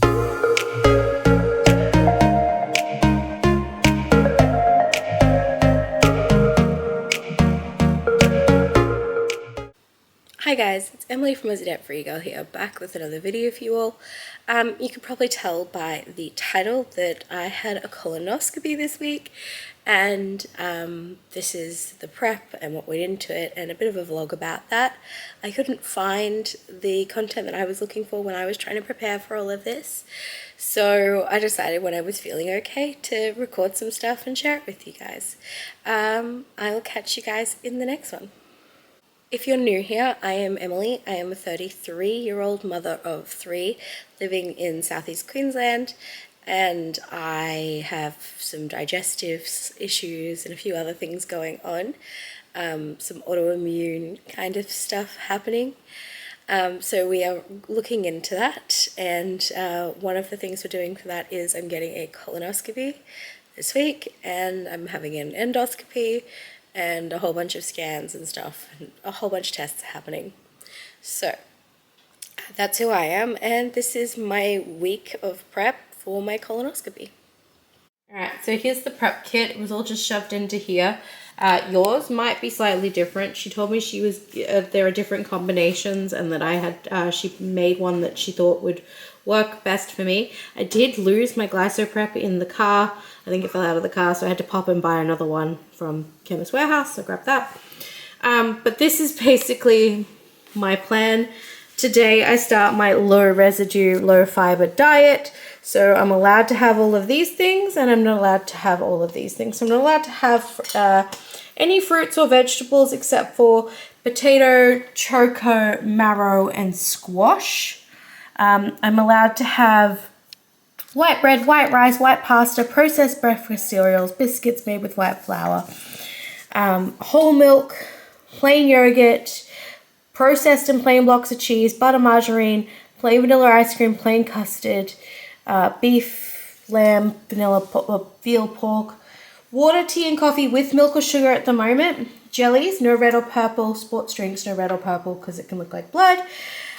Hi guys, it's Emily from Dietary here, back with another video for you all. You can probably tell by the title that I had a colonoscopy this week, and this is the prep and what went into it and a bit of a vlog about that. I couldn't find the content that I was looking for when I was trying to prepare for all of this, so I decided when I was feeling okay to record some stuff and share it with you guys. I will catch you guys in the next one. If you're new here, I am Emily. I am a 33-year-old mother of 3 living in southeast Queensland, and I have some digestive issues and a few other things going on, some autoimmune kind of stuff happening. So we are looking into that, and one of the things we're doing for that is I'm getting a colonoscopy this week, and I'm having an endoscopy, and a whole bunch of scans and stuff, and a whole bunch of tests happening. So that's who I am, and this is my week of prep for my colonoscopy. Alright, so here's the prep kit. It was all just shoved into here. Yours might be slightly different. She told me there are different combinations, and that I had she made one that she thought would work best for me. I did lose my Glycoprep in the car. I think it fell out of the car, so I had to pop and buy another one from Chemist Warehouse, so I grabbed that. But this is basically my plan. Today I start my low residue, low fiber diet. So I'm allowed to have all of these things, and I'm not allowed to have all of these things. So I'm not allowed to have any fruits or vegetables except for potato, choco, marrow, and squash. I'm allowed to have white bread, white rice, white pasta, processed breakfast cereals, biscuits made with white flour, whole milk, plain yogurt, processed and plain blocks of cheese, butter, margarine, plain vanilla ice cream, plain custard, beef, lamb, vanilla, veal, pork, water, tea, and coffee with milk or sugar at the moment, jellies, no red or purple, sports drinks, no red or purple because it can look like blood.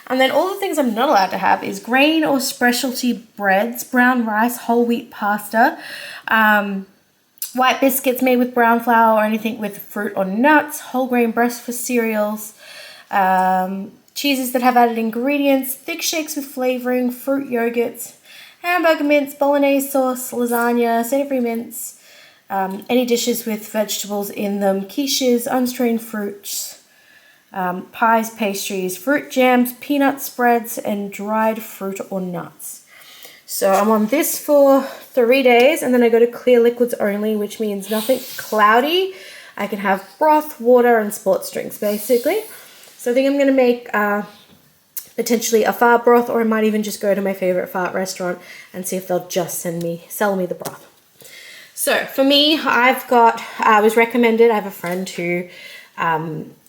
And then all the things I'm not allowed to have is grain or specialty breads, brown rice, whole wheat pasta, white biscuits made with brown flour or anything with fruit or nuts, whole grain breakfast cereals, cheeses that have added ingredients, thick shakes with flavoring, fruit yogurts, hamburger mince, bolognese sauce, lasagna, savory mince, any dishes with vegetables in them, quiches, unstrained fruits, pies, pastries, fruit jams, peanut spreads, and dried fruit or nuts. So I'm on this for 3 days, and then I go to clear liquids only, which means nothing cloudy. I can have broth, water, and sports drinks, basically. So I think I'm going to make potentially a fart broth, or I might even just go to my favorite fart restaurant and see if they'll just sell me the broth. So for me, I was recommended, I have a friend who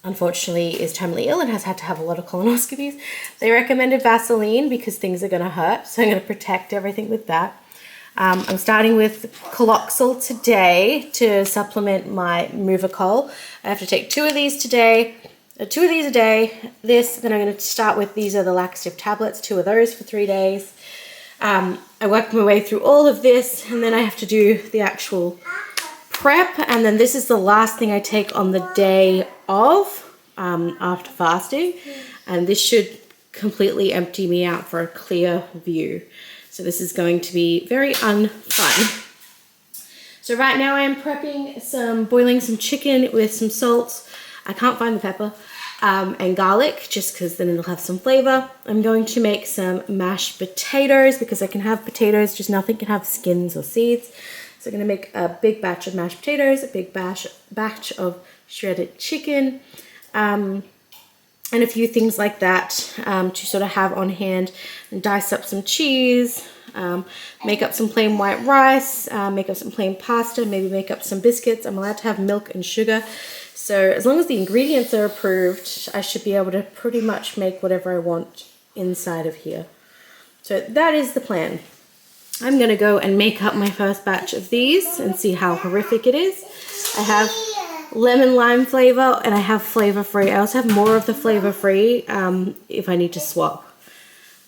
unfortunately is terminally ill and has had to have a lot of colonoscopies. They recommended Vaseline because things are going to hurt, so I'm going to protect everything with that. I'm starting with Coloxal today to supplement my Movicol. I have to take 2 of these today, 2 of these a day. Then I'm going to start with, these are the laxative tablets, 2 of those for 3 days. I work my way through all of this, and then I have to do the actual prep, and then this is the last thing I take on the day of after fasting, and this should completely empty me out for a clear view. So this is going to be very unfun. So right now I am prepping boiling some chicken with some salt. I can't find the pepper, and garlic, just because then it'll have some flavor. I'm going to make some mashed potatoes because I can have potatoes, just nothing can have skins or seeds. So I'm going to make a big batch of mashed potatoes, a big batch of shredded chicken, and a few things like that to sort of have on hand, and dice up some cheese, make up some plain white rice, make up some plain pasta, maybe make up some biscuits. I'm allowed to have milk and sugar. So as long as the ingredients are approved, I should be able to pretty much make whatever I want inside of here. So that is the plan. I'm going to go and make up my first batch of these and see how horrific it is. I have lemon lime flavor, and I have flavor free. I also have more of the flavor free if I need to swap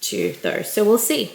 to those. So we'll see.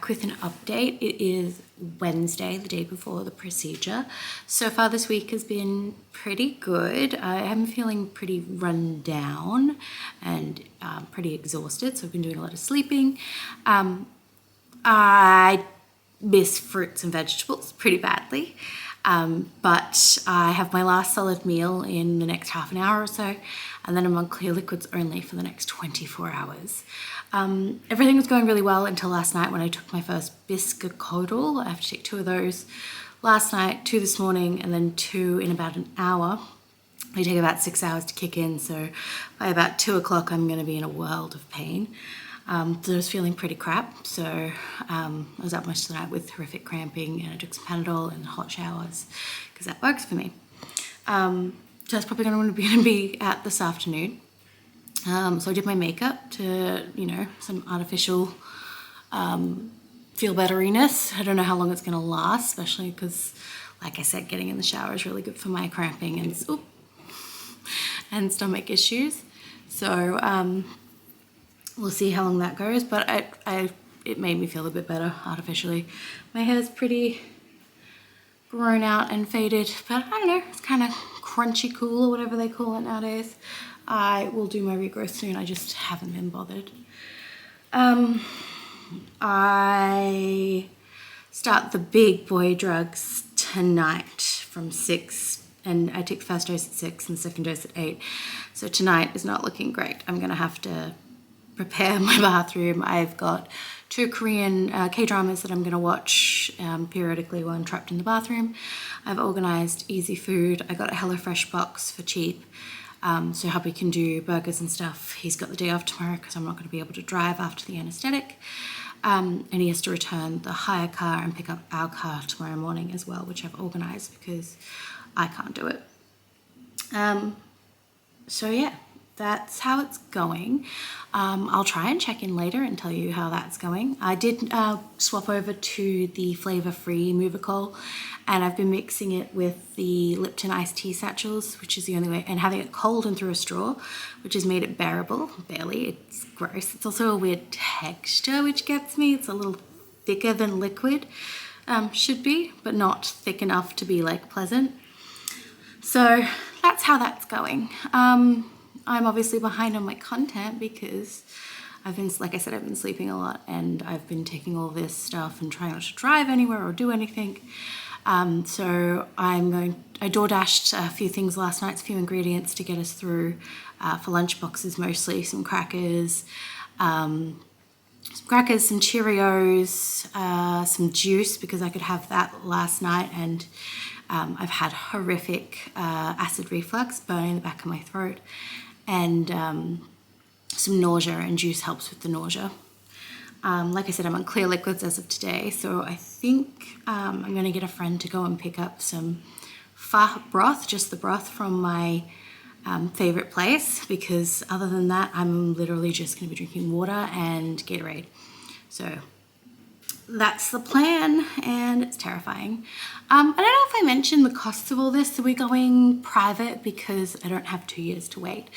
back with an update. It is Wednesday, the day before the procedure. So far this week has been pretty good. I am feeling pretty run down and pretty exhausted, so I've been doing a lot of sleeping. I miss fruits and vegetables pretty badly. But I have my last solid meal in the next half an hour or so, and then I'm on clear liquids only for the next 24 hours. Everything was going really well until last night when I took my first biscocodal. I have to take 2 of those last night, 2 this morning, and then 2 in about an hour. They take about 6 hours to kick in, so by about 2 o'clock I'm going to be in a world of pain. So I was feeling pretty crap, so I was up most of the night with horrific cramping, and I took some Panadol and hot showers because that works for me. So that's probably going to be out this afternoon. So I did my makeup to, some artificial feel betteriness. I don't know how long it's going to last, especially because, like I said, getting in the shower is really good for my cramping and stomach issues. So we'll see how long that goes, but it made me feel a bit better artificially. My hair's pretty grown out and faded, but I don't know, it's kind of crunchy cool or whatever they call it nowadays. I will do my regrowth soon, I just haven't been bothered. I start the big boy drugs tonight from 6, and I take the first dose at 6 and the second dose at 8. So tonight is not looking great. I'm gonna have to prepare my bathroom. I've got 2 Korean K-dramas that I'm going to watch periodically while I'm trapped in the bathroom. I've organised easy food. I got a HelloFresh box for cheap, so hubby can do burgers and stuff. He's got the day off tomorrow because I'm not going to be able to drive after the anaesthetic, and he has to return the hire car and pick up our car tomorrow morning as well, which I've organised because I can't do it. So yeah, that's how it's going. I'll try and check in later and tell you how that's going. I did swap over to the flavor-free Movicol, and I've been mixing it with the Lipton iced tea satchels, which is the only way, and having it cold and through a straw, which has made it bearable. Barely, it's gross. It's also a weird texture, which gets me. It's a little thicker than liquid should be, but not thick enough to be like pleasant. So that's how that's going. I'm obviously behind on my content because I've been sleeping a lot, and I've been taking all this stuff and trying not to drive anywhere or do anything. So I DoorDashed a few things last night, a few ingredients to get us through for lunch boxes mostly, some crackers, some Cheerios, some juice because I could have that last night, and I've had horrific acid reflux, burning the back of my throat, and some nausea, and juice helps with the nausea. Like I said, I'm on clear liquids as of today, so I think I'm going to get a friend to go and pick up some pho broth, just the broth from my favorite place, because other than that, I'm literally just going to be drinking water and Gatorade. So that's the plan, and it's terrifying. I don't know if I mentioned the costs of all this. So we're going private because I don't have 2 years to wait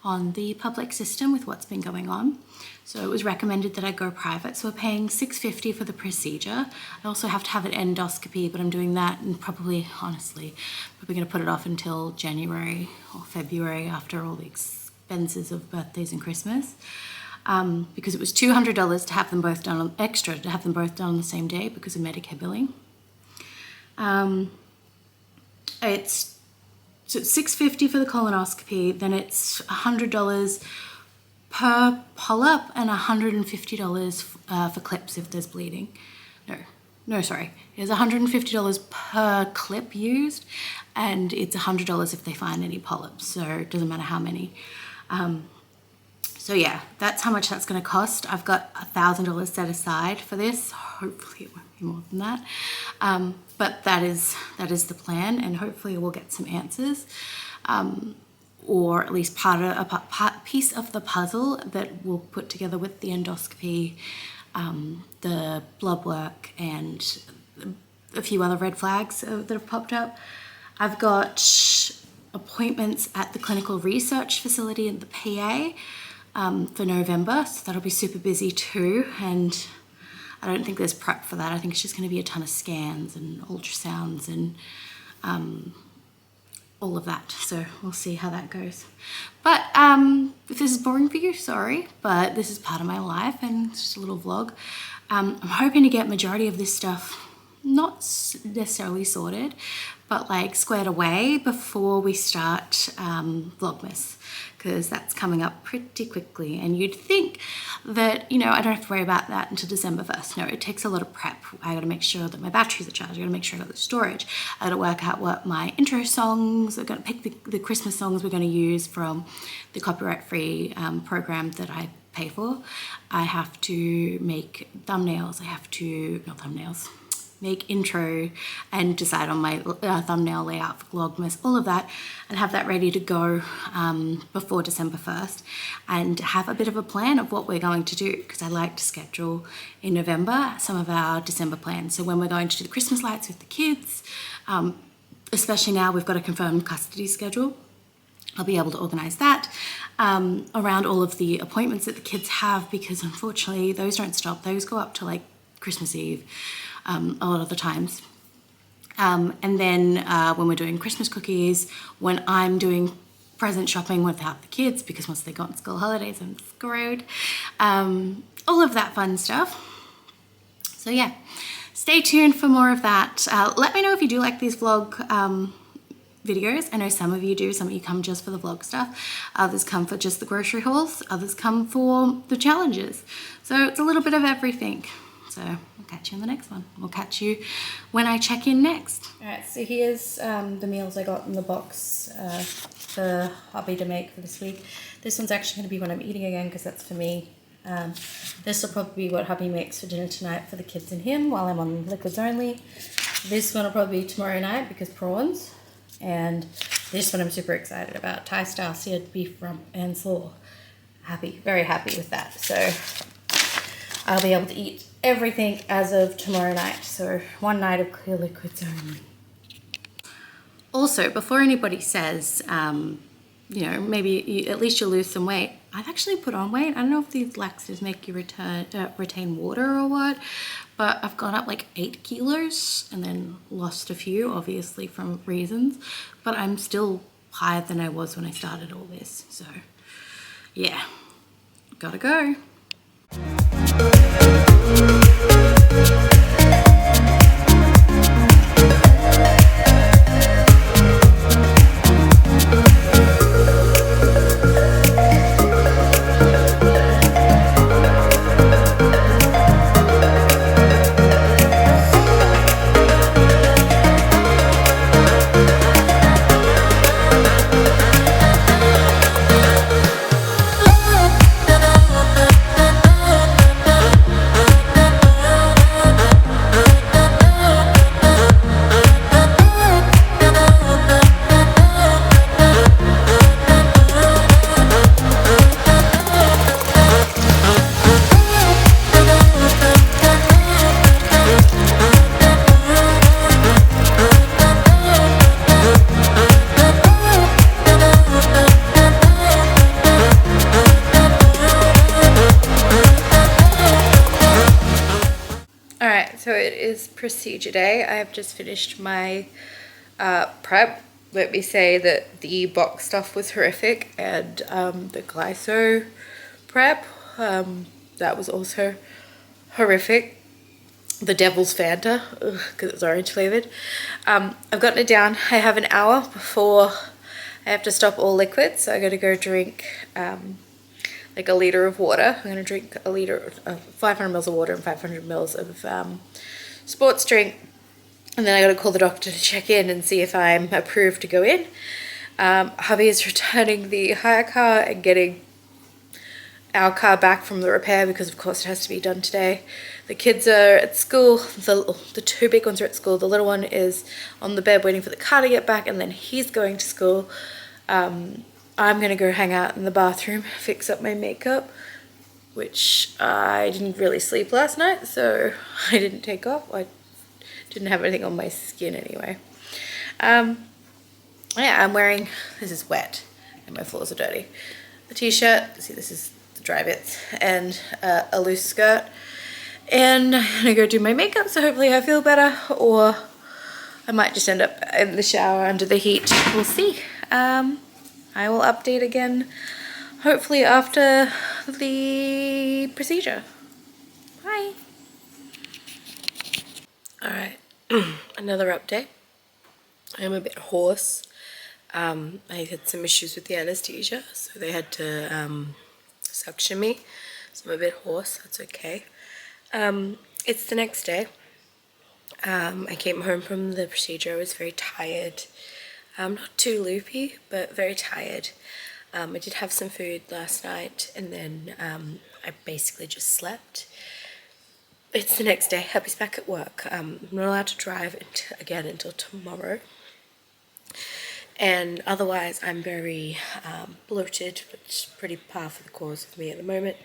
on the public system with what's been going on. So it was recommended that I go private. So we're paying $650 for the procedure. I also have to have an endoscopy, but I'm doing that and probably going to put it off until January or February after all the expenses of birthdays and Christmas. Because it was $200 to have them both done on the same day because of Medicare billing. It's $650 for the colonoscopy, then it's $100 per polyp and $150 for clips if there's bleeding. Sorry. It's $150 per clip used, and it's $100 if they find any polyps, so it doesn't matter how many. So yeah, that's how much that's going to cost. I've got $1,000 set aside for this. Hopefully it won't be more than that. But that is the plan, and hopefully we'll get some answers, or at least piece of the puzzle that we'll put together with the endoscopy, the blood work, and a few other red flags that have popped up. I've got appointments at the clinical research facility in the PA for November, so that'll be super busy too, and I don't think there's prep for that. I think it's just going to be a ton of scans and ultrasounds and all of that. So we'll see how that goes. But if this is boring for you, sorry, but this is part of my life and it's just a little vlog. I'm hoping to get majority of this stuff not necessarily sorted, but like squared away before we start Vlogmas, because that's coming up pretty quickly. And you'd think that, you know, I don't have to worry about that until December 1st. No, it takes a lot of prep. I gotta make sure that my batteries are charged. I gotta make sure I got the storage. I gotta work out what my intro songs, I'm gonna pick the Christmas songs we're gonna use from the copyright-free program that I pay for. I have to make thumbnails. I have to, not thumbnails, make intro and decide on my thumbnail layout for Vlogmas, all of that, and have that ready to go before December 1st, and have a bit of a plan of what we're going to do, because I like to schedule in November some of our December plans. So when we're going to do the Christmas lights with the kids, especially now we've got a confirmed custody schedule, I'll be able to organise that around all of the appointments that the kids have, because unfortunately those don't stop. Those go up to like Christmas Eve a lot of the times. And then when we're doing Christmas cookies, when I'm doing present shopping without the kids, because once they go on school holidays, I'm screwed. All of that fun stuff. So yeah, stay tuned for more of that. Let me know if you do like these vlog videos. I know some of you do. Some of you come just for the vlog stuff. Others come for just the grocery hauls. Others come for the challenges. So it's a little bit of everything. So I'll catch you in the next one. We'll catch you when I check in next. Alright, so here's the meals I got in the box for hubby to make for this week. This one's actually going to be when I'm eating again, because that's for me. This will probably be what hubby makes for dinner tonight for the kids and him while I'm on liquids only. This one will probably be tomorrow night because prawns. And this one I'm super excited about. Thai style seared beef rump and slaw. Happy, very happy with that. So I'll be able to eat everything as of tomorrow night. So one night of clear liquids only. Also, before anybody says, you know, maybe at least you'll lose some weight, I've actually put on weight. I don't know if these laxatives make you retain water or what, but I've gone up like 8 kilos and then lost a few, obviously from reasons, but I'm still higher than I was when I started all this. So yeah, gotta go. So it is procedure day. I have just finished my prep. Let me say that the box stuff was horrific, and the glyco prep, that was also horrific. The devil's Fanta, because it's orange flavored. I've gotten it down. I have an hour before I have to stop all liquids, so I got to go drink like a liter of water. I'm going to drink a liter, 500 mils of water and 500 mils of sports drink. And then I got to call the doctor to check in and see if I'm approved to go in. Hubby is returning the hire car and getting our car back from the repair, because of course it has to be done today. The kids are at school. The two big ones are at school. The little one is on the bed waiting for the car to get back, and then he's going to school. I'm going to go hang out in the bathroom, fix up my makeup, which I didn't really sleep last night, so I didn't take off. I didn't have anything on my skin anyway. Yeah, I'm wearing, this is wet and my floors are dirty, a t-shirt, see this is the dry bits, and a loose skirt, and I'm gonna go do my makeup, so hopefully I feel better, or I might just end up in the shower under the heat. We'll see. I will update again hopefully after the procedure. Bye. Alright, another update. I am a bit hoarse. I had some issues with the anesthesia, so they had to suction me. So I'm a bit hoarse, that's okay. It's the next day. I came home from the procedure. I was very tired. Not too loopy, but very tired. I did have some food last night, and then I basically just slept. It's the next day. Hubby's back at work. I'm not allowed to drive again until tomorrow. And otherwise, I'm very bloated, which is pretty par for the course of me at the moment.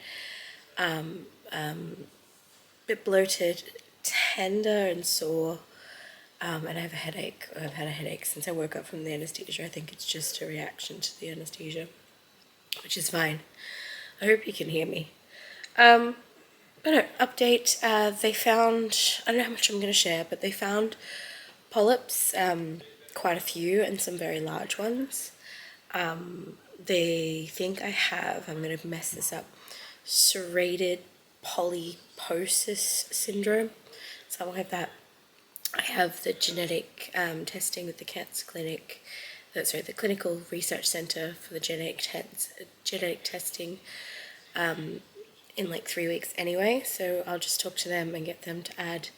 Bit bloated, tender and sore, and I have a headache. I've had a headache since I woke up from the anesthesia. I think it's just a reaction to the anesthesia, which is fine. I hope you can hear me. But no, update, they found, I don't know how much I'm going to share, but they found polyps, quite a few, and some very large ones. They think I have, I'm going to mess this up, serrated polyposis syndrome, something like that. I have the genetic testing with the Cancer Clinic, the Clinical Research Centre for the genetic testing in like 3 weeks anyway, so I'll just talk to them and get them to add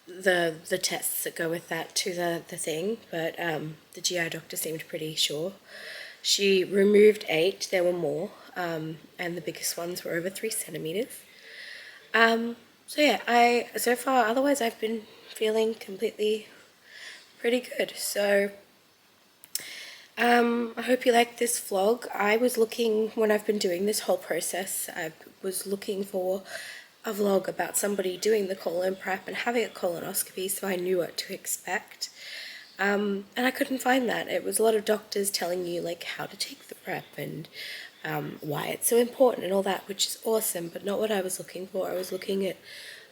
the tests that go with that to the thing, but the GI doctor seemed pretty sure. She removed 8, there were more, and the biggest ones were over 3 centimeters. So yeah, so far, otherwise I've been feeling completely pretty good. So I hope you like this vlog. I was looking, when I've been doing this whole process, I was looking for a vlog about somebody doing the colon prep and having a colonoscopy, so I knew what to expect. And I couldn't find that. It was a lot of doctors telling you like how to take the prep and why it's so important and all that, which is awesome, but not what I was looking for. I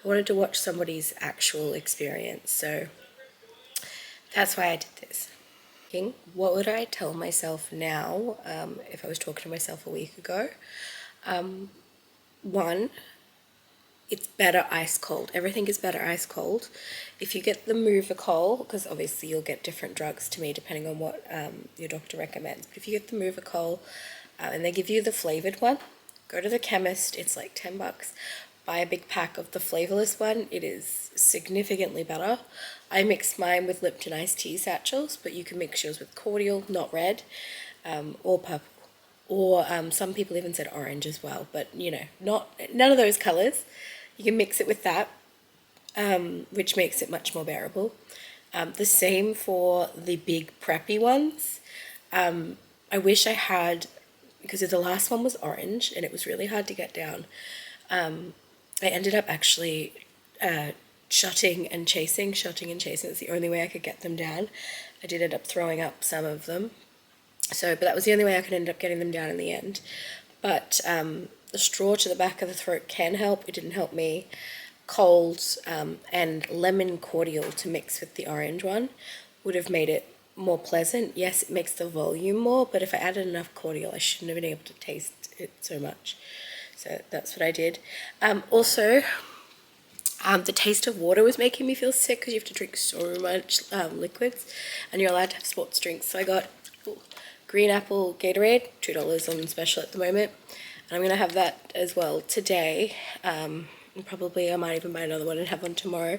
wanted to watch somebody's actual experience, so that's why I did this. What would I tell myself now if I was talking to myself a week ago? One, it's better ice cold. Everything is better ice cold. If you get the Movicol, because obviously you'll get different drugs to me depending on what your doctor recommends, but if you get the Movicol and they give you the flavored one, go to the chemist, it's like $10. Buy a big pack of the flavorless one. It is significantly better. I mix mine with Lipton iced tea satchels, but you can mix yours with cordial, not red, or purple. Or some people even said orange as well, but you know, none of those colors. You can mix it with that, which makes it much more bearable. The same for the big preppy ones. I wish I had, because the last one was orange and it was really hard to get down. I ended up actually shutting and chasing. It's the only way I could get them down. I did end up throwing up some of them. But that was the only way I could end up getting them down in the end. But the straw to the back of the throat can help. It didn't help me. Colds and lemon cordial to mix with the orange one would have made it more pleasant. Yes, it makes the volume more, but if I added enough cordial, I shouldn't have been able to taste it so much. So that's what I did. Also, the taste of water was making me feel sick because you have to drink so much liquids, and you're allowed to have sports drinks. So I got green apple Gatorade, $2 on special at the moment, and I'm going to have that as well today. And probably I might even buy another one and have one tomorrow,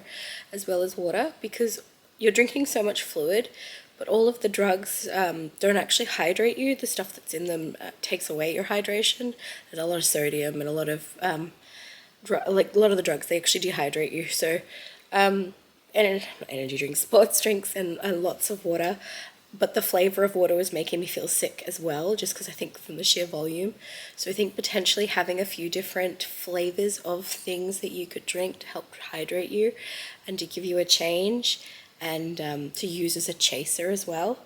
as well as water, because you're drinking so much fluid, but all of the drugs don't actually hydrate you. The stuff that's in them takes away your hydration. There's a lot of sodium and a lot of like a lot of the drugs, they actually dehydrate you. So and energy drinks, sports drinks, and lots of water. But the flavor of water was making me feel sick as well, just because I think from the sheer volume. So I think potentially having a few different flavors of things that you could drink to help hydrate you and to give you a change, and to use as a chaser as well.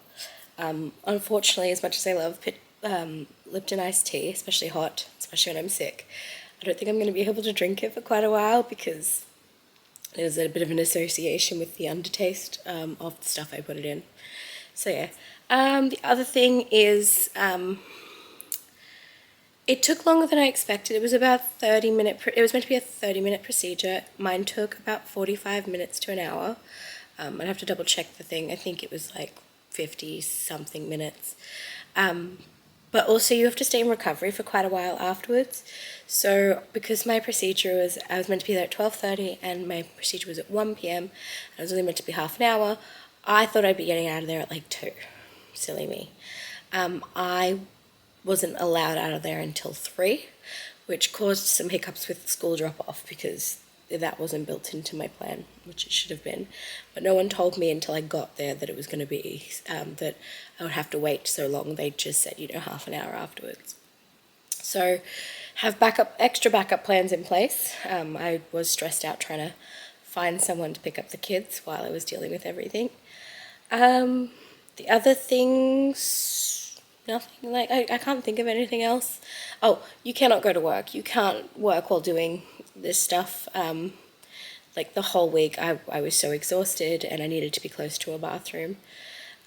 Unfortunately, as much as I love Lipton iced tea, especially hot, especially when I'm sick, I don't think I'm going to be able to drink it for quite a while because there's a bit of an association with the undertaste of the stuff I put it in. So yeah. The other thing is it took longer than I expected. It was about 30-minute, it was meant to be a 30-minute procedure. Mine took about 45 minutes to an hour. I'd have to double check the thing. I think it was like 50 something minutes. But also you have to stay in recovery for quite a while afterwards. So because my procedure was, I was meant to be there at 12:30 and my procedure was at 1 p.m. and it was only meant to be half an hour, I thought I'd be getting out of there at like 2. Silly me. I wasn't allowed out of there until 3, which caused some hiccups with the school drop-off because that wasn't built into my plan, which it should have been. But no one told me until I got there that it was going to be, that I would have to wait so long. They just said, half an hour afterwards. So have extra backup plans in place. I was stressed out trying to find someone to pick up the kids while I was dealing with everything. The other things, nothing, like, I can't think of anything else. Oh, you cannot go to work. You can't work while doing this stuff. Like the whole week I was so exhausted and I needed to be close to a bathroom.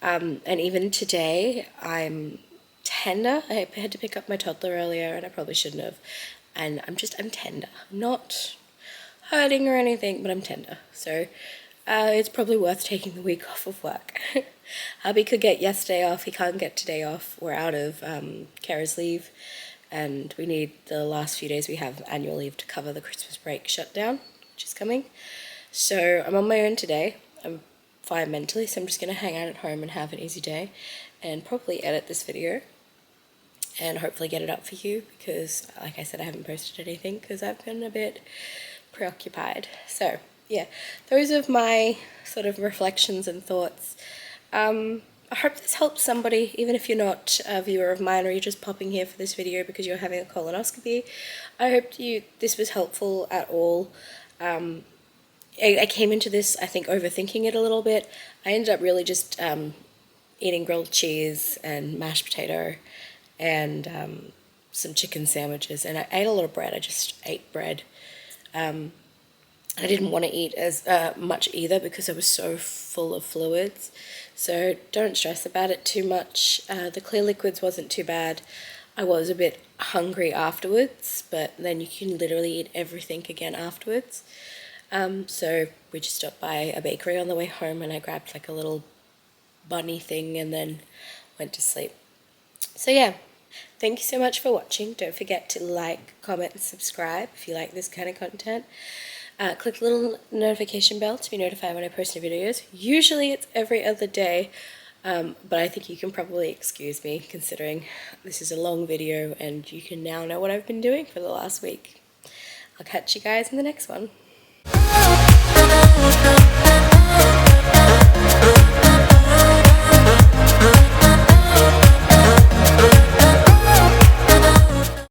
And even today I'm tender. I had to pick up my toddler earlier and I probably shouldn't have. And I'm tender. I'm not hurting or anything, but I'm tender. So it's probably worth taking the week off of work. Hubby could get yesterday off. He can't get today off. We're out of carer's leave. And we need the last few days we have annual leave to cover the Christmas break shutdown, which is coming. So I'm on my own today. I'm fine mentally, so I'm just going to hang out at home and have an easy day and probably edit this video and hopefully get it up for you because, like I said, I haven't posted anything because I've been a bit preoccupied. So yeah, those are my sort of reflections and thoughts. I hope this helps somebody, even if you're not a viewer of mine or you're just popping here for this video because you're having a colonoscopy. I hope this was helpful at all. I came into this, I think, overthinking it a little bit. I ended up really just eating grilled cheese and mashed potato and some chicken sandwiches. And I ate a lot of bread. I just ate bread. I didn't want to eat as much either because I was so full of fluids. So don't stress about it too much. The clear liquids wasn't too bad. I was a bit hungry afterwards, but then you can literally eat everything again afterwards. So we just stopped by a bakery on the way home and I grabbed like a little bunny thing and then went to sleep. So yeah, thank you so much for watching. Don't forget to like, comment, and subscribe if you like this kind of content. Click the little notification bell to be notified when I post new videos. Usually it's every other day, but I think you can probably excuse me considering this is a long video and you can now know what I've been doing for the last week. I'll catch you guys in the next one.